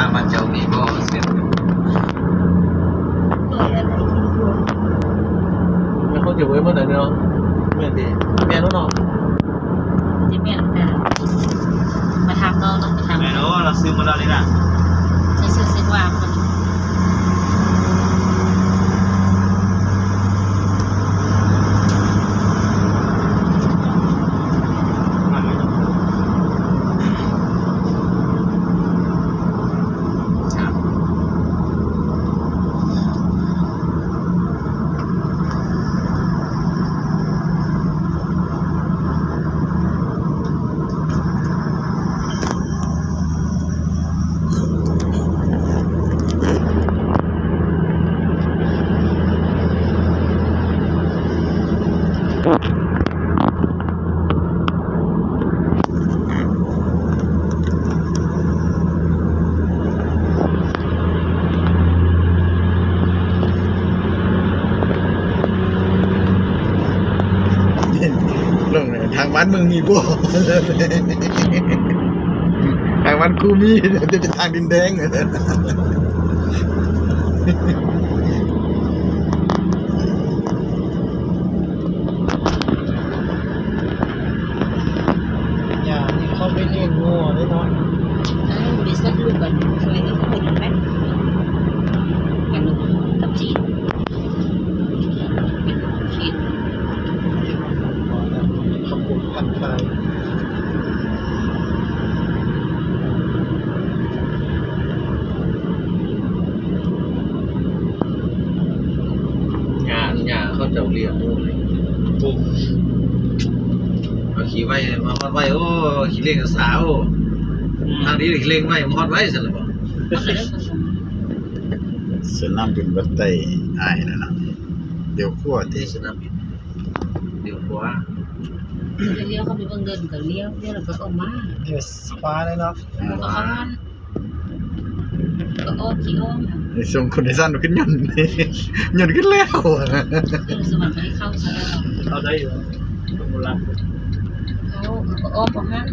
างบ้านเจ้ามีก็เสียไม่เขาจะไว้เมื่อไหร่เนาะแม่ดีแม่น้องเนาะ ที่แม่กันมาทำน้องต้องไปทำ ไม่รู้เราซื้อมาแล้วนี่นะ ใช้ซื้อว่าคนเรื่องทางบ้านมึงมีบ่ทางบ้านกูมีจะเป็นทางดินแดงอย่านี่เขาไปเลี้ยงงัวได้น้อย มีสักลูกกันช่วยกันคุยกันไหมกันกับจีนจีน ขอบคุณพันไทยงานเขาจะเรียกปุ๊บเอาขี่ไว้มาฮอดไว้โอ้ขี่เล่งกับสาวทางนี้ขี่เล่งไว้มาฮอดไว้สิล่ะบ่สนามบินบัดไตอ้ายนั่นน่ะเดี๋ยวขั้วที่สนามบินเดี๋ยวขวา เลี้ยวเข้าไปเบิ่งเดินกับเลี้ยวแล้วก็ออกมา เดี๋ยวขวาเลยเนาะ ก็เข้าบ้านก็อ้อมขี่อ้อม ในส่งคนในสั้นขึ้นยนต์ยนต์ขึ้นแล้ว สมัครไปเข้าซะแล้ว เขาได้อยู่โบราณ เขาก็อ้อมของนั้น